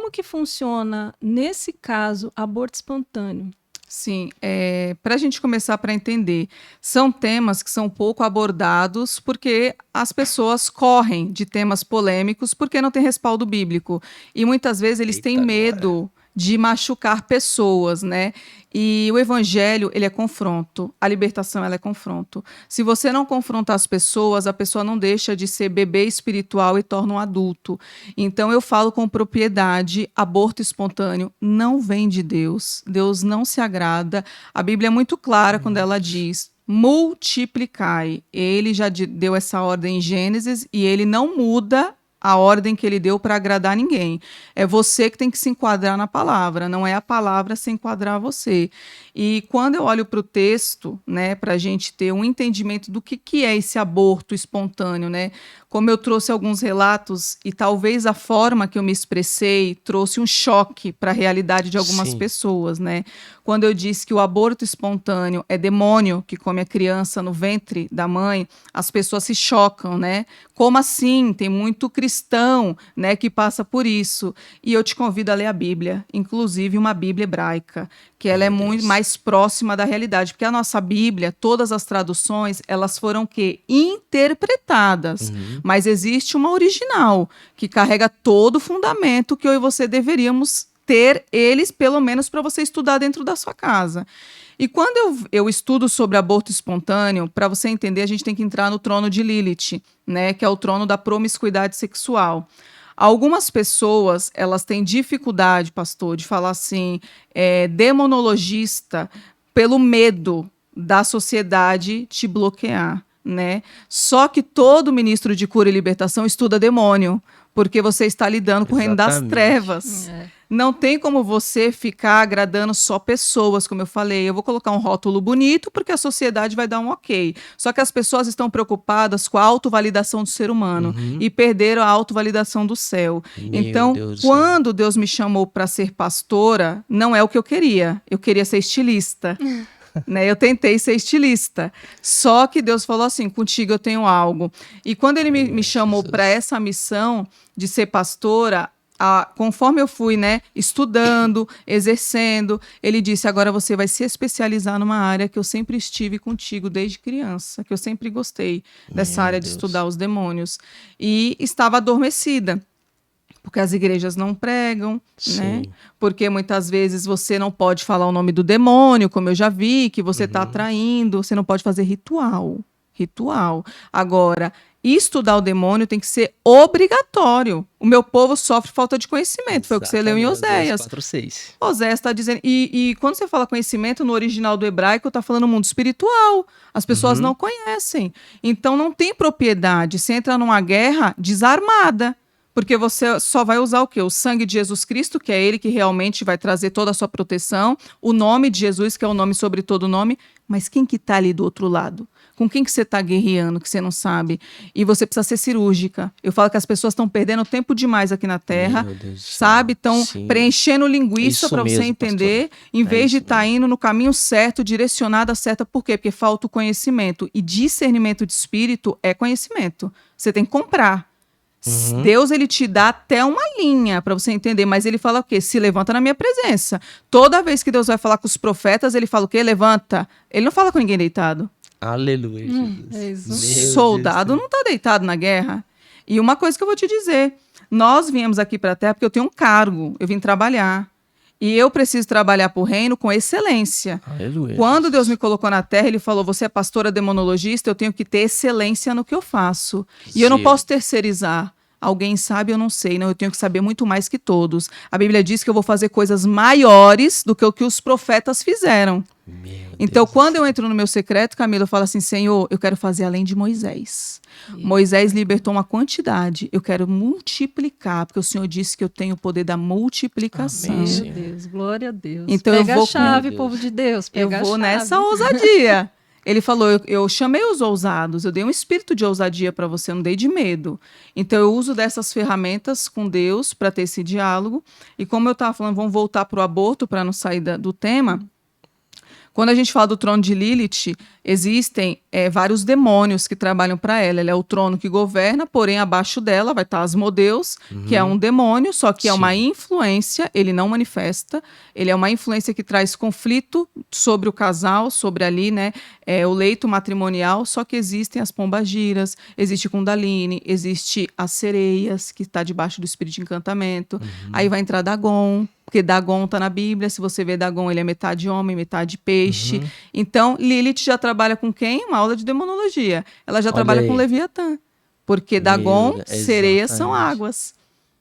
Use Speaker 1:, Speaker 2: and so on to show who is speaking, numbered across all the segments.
Speaker 1: como que funciona, nesse caso, aborto espontâneo?
Speaker 2: Sim, para a gente começar para entender, são temas que são pouco abordados porque as pessoas correm de temas polêmicos porque não tem respaldo bíblico. E muitas vezes eles têm
Speaker 3: Eita, agora.
Speaker 2: medo de machucar pessoas, né? E o evangelho, ele é confronto, a libertação, ela é confronto. Se você não confronta as pessoas, a pessoa não deixa de ser bebê espiritual e torna um adulto. Então eu falo com propriedade, aborto espontâneo não vem de Deus. Deus não se agrada. A Bíblia é muito clara quando ela diz: multiplicai. Ele já deu essa ordem em Gênesis e ele não muda a ordem que ele deu para agradar ninguém. É você que tem que se enquadrar na palavra, não é a palavra se enquadrar você. E quando eu olho para o texto, né, para a gente ter um entendimento do que é esse aborto espontâneo, né? Como eu trouxe alguns relatos e talvez a forma que eu me expressei trouxe um choque para a realidade de algumas
Speaker 3: Sim.
Speaker 2: pessoas, né? Quando eu disse que o aborto espontâneo é demônio que come a criança no ventre da mãe, as pessoas se chocam, né? Como assim? Tem muito cristão, né, que passa por isso. E eu te convido a ler a Bíblia, inclusive uma Bíblia hebraica, que ela é
Speaker 3: Meu
Speaker 2: muito
Speaker 3: Deus.
Speaker 2: mais próxima da realidade, porque a nossa Bíblia, todas as traduções, elas foram o quê? Interpretadas. Mas existe uma original, que carrega todo o fundamento que eu e você deveríamos ter eles, pelo menos para você estudar dentro da sua casa. E quando eu estudo sobre aborto espontâneo, para você entender, a gente tem que entrar no trono de Lilith, né, que é o trono da promiscuidade sexual. Algumas pessoas, elas têm dificuldade, pastor, de falar assim, demonologista, pelo medo da sociedade te bloquear, né? Só que todo ministro de cura e libertação estuda demônio, porque você está lidando com o reino das
Speaker 3: Exatamente.
Speaker 2: trevas. Não tem como você ficar agradando só pessoas, como eu falei. Eu vou colocar um rótulo bonito porque a sociedade vai dar um ok. Só que as pessoas estão preocupadas com a autovalidação do ser humano e perderam a autovalidação do céu.
Speaker 3: Meu
Speaker 2: Então,
Speaker 3: Deus do céu.
Speaker 2: quando Deus me chamou para ser pastora, não é o que eu queria. Eu queria ser estilista. Né, eu tentei ser estilista, só que Deus falou assim: contigo eu tenho algo. E quando ele me chamou
Speaker 3: Jesus.
Speaker 2: para essa missão de ser pastora, conforme eu fui, né, estudando, exercendo, ele disse: agora você vai se especializar numa área que eu sempre estive contigo desde criança, que eu sempre gostei dessa
Speaker 3: Meu
Speaker 2: área de
Speaker 3: Deus.
Speaker 2: estudar os demônios. E estava adormecida. Porque as igrejas não pregam, né?
Speaker 3: Sim.
Speaker 2: Porque muitas vezes você não pode falar o nome do demônio, como eu já vi, que você está atraindo, você não pode fazer ritual. Ritual. Agora, estudar o demônio tem que ser obrigatório. O meu povo sofre falta de conhecimento, foi o que você leu em Oséias.
Speaker 3: 4:6.
Speaker 2: Oséias está dizendo. E quando você fala conhecimento, no original do hebraico, está falando mundo espiritual. As pessoas não conhecem. Então não tem propriedade. Você entra numa guerra desarmada. Porque você só vai usar o quê? O sangue de Jesus Cristo, que é ele que realmente vai trazer toda a sua proteção, o nome de Jesus, que é o nome sobre todo nome, mas quem que está ali do outro lado? Com quem que você está guerreando, que você não sabe? E você precisa ser cirúrgica. Eu falo que as pessoas estão perdendo tempo demais aqui na Terra,
Speaker 3: Meu Deus do céu.
Speaker 2: sabe? Estão
Speaker 3: Sim.
Speaker 2: preenchendo linguiça
Speaker 3: Isso
Speaker 2: para você
Speaker 3: mesmo,
Speaker 2: entender,
Speaker 3: pastora.
Speaker 2: em vez de
Speaker 3: isso
Speaker 2: estar indo no caminho certo, direcionada certa. Por quê? Porque falta o conhecimento. E discernimento de espírito é conhecimento. Você tem que comprar. Deus, ele te dá até uma linha para você entender, mas ele fala o quê? Se levanta na minha presença. Toda vez que Deus vai falar com os profetas, ele fala o quê? Levanta. Ele não fala com ninguém deitado.
Speaker 3: Aleluia, Jesus. Meu
Speaker 2: Soldado
Speaker 3: Deus
Speaker 2: não está deitado na guerra. E uma coisa que eu vou te dizer, nós viemos aqui para a Terra porque eu tenho um cargo, eu vim trabalhar. E eu preciso trabalhar para o reino com excelência.
Speaker 3: Aleluia.
Speaker 2: Quando Deus
Speaker 3: Jesus.
Speaker 2: me colocou na Terra, ele falou: você é pastora demonologista, eu tenho que ter excelência no que eu faço. E eu não
Speaker 3: Zelo.
Speaker 2: posso terceirizar. Alguém sabe, eu não sei. Não, eu tenho que saber muito mais que todos. A Bíblia diz que eu vou fazer coisas maiores do que o que os profetas fizeram.
Speaker 3: Meu
Speaker 2: Então,
Speaker 3: Deus do
Speaker 2: quando
Speaker 3: céu.
Speaker 2: eu entro no meu secreto, Camila, eu falo assim: Senhor, eu quero fazer além de Moisés. Moisés libertou uma quantidade, eu quero multiplicar, porque o Senhor disse que eu tenho o poder da multiplicação.
Speaker 3: Amém,
Speaker 1: Meu
Speaker 3: Senhor.
Speaker 1: Deus, glória a Deus.
Speaker 2: Então eu
Speaker 1: pega
Speaker 2: vou
Speaker 1: a chave,
Speaker 3: com-
Speaker 1: povo de Deus,
Speaker 2: Eu
Speaker 1: pega a
Speaker 2: vou
Speaker 1: chave.
Speaker 2: nessa ousadia. Ele falou: eu chamei os ousados, eu dei um espírito de ousadia para você, eu não dei de medo. Então eu uso dessas ferramentas com Deus para ter esse diálogo. E como eu estava falando, vamos voltar para o aborto para não sair do tema. Quando a gente fala do trono de Lilith, existem vários demônios que trabalham para ela. Ela é o trono que governa, porém abaixo dela vai estar Asmodeus, que é um demônio, só que é uma influência, ele não manifesta, ele é uma influência que traz conflito sobre o casal, sobre ali, né, o leito matrimonial, só que existem as pombagiras, existe Kundalini, existe as sereias, que está debaixo do espírito de encantamento, aí vai entrar Dagon, porque Dagon está na Bíblia, se você vê Dagon, ele é metade homem, metade peixe. Então, Lilith já trabalha com quem? Uma aula de demonologia. Ela já trabalha com Leviatã, porque Dagon, sereias são águas.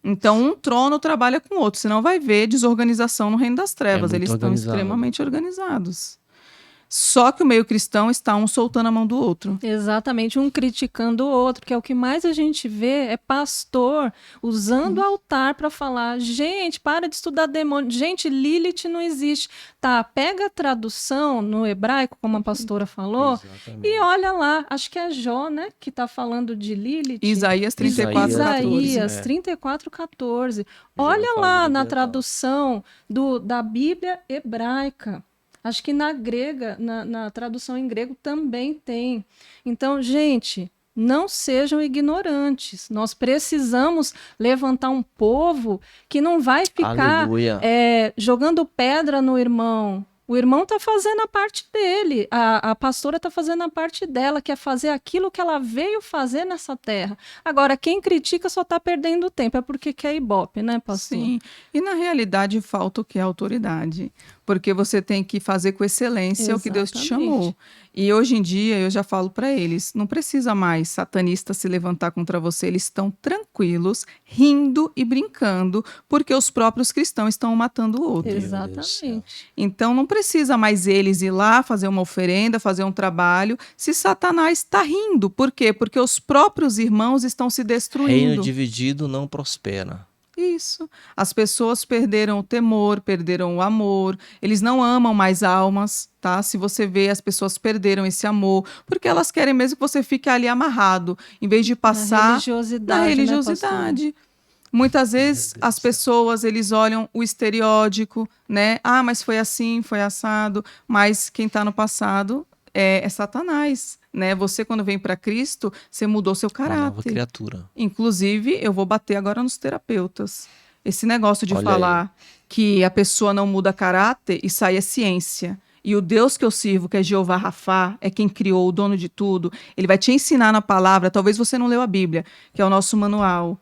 Speaker 2: Então, um trono trabalha com outro, senão vai ver desorganização no reino das trevas. Eles estão extremamente organizados. Só que o meio cristão está um soltando a mão do outro.
Speaker 1: Exatamente, um criticando o outro, que é o que mais a gente vê, é pastor usando o altar para falar, gente, para de estudar demônio, gente, Lilith não existe. Tá, pega a tradução no hebraico, como a pastora falou, e olha lá, acho que é Jó, né, que está falando de Lilith.
Speaker 2: Isaías 34,
Speaker 1: Isaías 34, 14. Olha lá na tradução da Bíblia hebraica. Acho que na grega, na tradução em grego também tem. Então, gente, não sejam ignorantes. Nós precisamos levantar um povo que não vai ficar jogando pedra no irmão. O irmão está fazendo a parte dele, a pastora está fazendo a parte dela, que é fazer aquilo que ela veio fazer nessa terra. Agora, quem critica só está perdendo tempo, é porque quer ibope, né, pastor?
Speaker 2: Sim, e na realidade falta o que é autoridade, porque você tem que fazer com excelência o que Deus te chamou. E hoje em dia, eu já falo para eles, não precisa mais satanista se levantar contra você, eles estão tranquilos, rindo e brincando, porque os próprios cristãos estão matando o outro.
Speaker 1: Exatamente.
Speaker 2: Então, não precisa mais eles ir lá fazer uma oferenda, fazer um trabalho, se Satanás está rindo. Por quê? Porque os próprios irmãos estão se destruindo.
Speaker 3: Reino dividido não prospera.
Speaker 2: Isso. As pessoas perderam o temor, perderam o amor, eles não amam mais almas, tá? Se você vê, as pessoas perderam esse amor, porque elas querem mesmo que você fique ali amarrado, em vez de passar na religiosidade. Né, muitas vezes as pessoas, eles olham o estereótipo, né? Ah, mas foi assim, foi assado, mas quem está no passado é Satanás, né? Você, quando vem para Cristo, você mudou seu caráter. Uma nova
Speaker 3: criatura.
Speaker 2: Inclusive, eu vou bater agora nos terapeutas. Esse negócio de falar que a pessoa não muda caráter, isso aí é ciência. E o Deus que eu sirvo, que é Jeová Rafá, é quem criou, o dono de tudo. Ele vai te ensinar na palavra, talvez você não leu a Bíblia, que é o nosso manual.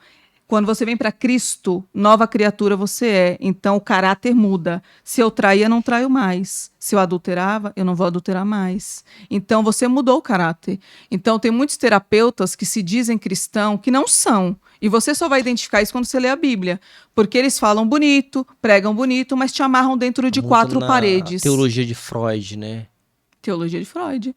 Speaker 2: Quando você vem para Cristo, nova criatura você é. Então, o caráter muda. Se eu traía, não traio mais. Se eu adulterava, eu não vou adulterar mais. Então, você mudou o caráter. Então, tem muitos terapeutas que se dizem cristão, que não são. E você só vai identificar isso quando você lê a Bíblia. Porque eles falam bonito, pregam bonito, mas te amarram dentro de quatro paredes.
Speaker 3: Teologia de Freud, né?
Speaker 2: Teologia de Freud.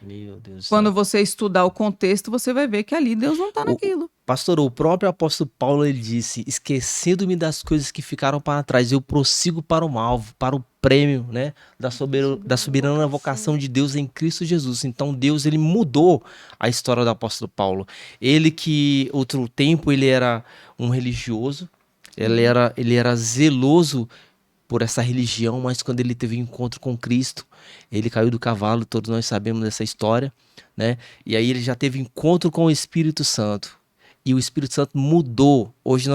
Speaker 3: Meu Deus.
Speaker 2: Quando você estudar o contexto, você vai ver que ali Deus não está naquilo.
Speaker 3: Pastor, o próprio apóstolo Paulo, ele disse, esquecendo-me das coisas que ficaram para trás, eu prossigo para o alvo, para o prêmio, né, da soberana vocação de Deus em Cristo Jesus. Então Deus, ele mudou a história do apóstolo Paulo. Ele que, outro tempo, ele era um religioso, ele era zeloso por essa religião, mas quando ele teve um encontro com Cristo, ele caiu do cavalo, todos nós sabemos dessa história, né? E aí ele já teve encontro com o Espírito Santo, e o Espírito Santo mudou. Hoje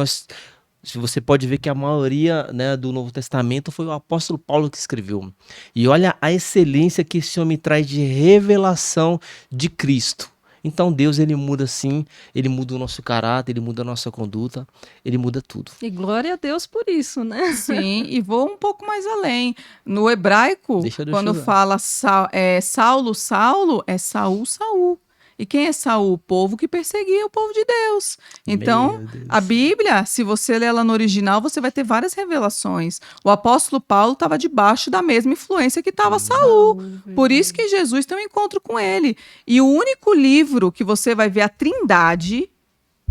Speaker 3: você pode ver que a maioria, né, do Novo Testamento foi o apóstolo Paulo que escreveu. E olha a excelência que esse homem traz de revelação de Cristo. Então Deus, ele muda sim, ele muda o nosso caráter, ele muda a nossa conduta, ele muda tudo.
Speaker 1: E glória a Deus por isso, né?
Speaker 2: Sim, e vou um pouco mais além. No hebraico, quando fala Saulo, Saulo, é Saul, Saul. E quem é Saul? O povo que perseguia o povo de Deus. Então, a Bíblia, se você ler ela no original, você vai ter várias revelações. O apóstolo Paulo estava debaixo da mesma influência que estava Saul. Por isso que Jesus tem um encontro com ele. E o único livro que você vai ver a Trindade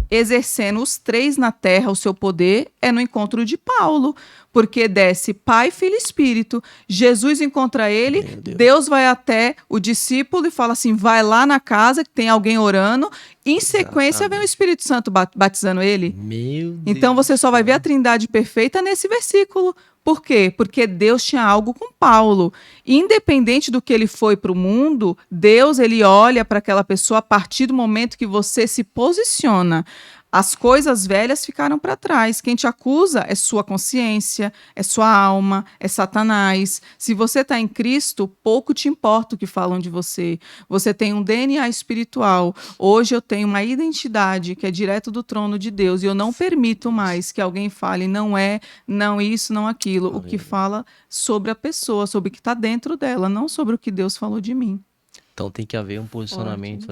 Speaker 2: exercendo os três na terra o seu poder é no encontro de Paulo, porque desce Pai, Filho e Espírito. Jesus encontra ele, Deus vai até o discípulo e fala assim, vai lá na casa que tem alguém orando, Em sequência, vem o Espírito Santo batizando ele.
Speaker 3: Meu Deus.
Speaker 2: Então você só vai ver a Trindade perfeita nesse versículo. Por quê? Porque Deus tinha algo com Paulo. Independente do que ele foi para o mundo, Deus ele olha para aquela pessoa a partir do momento que você se posiciona. As coisas velhas ficaram para trás. Quem te acusa é sua consciência, é sua alma, é Satanás. Se você está em Cristo, pouco te importa o que falam de você. Você tem um DNA espiritual. Hoje eu tenho uma identidade que é direto do trono de Deus e eu não permito mais que alguém fale não é, não isso, não aquilo. O que fala sobre a pessoa, sobre o que está dentro dela, não sobre o que Deus falou de mim.
Speaker 3: Então tem que haver um posicionamento,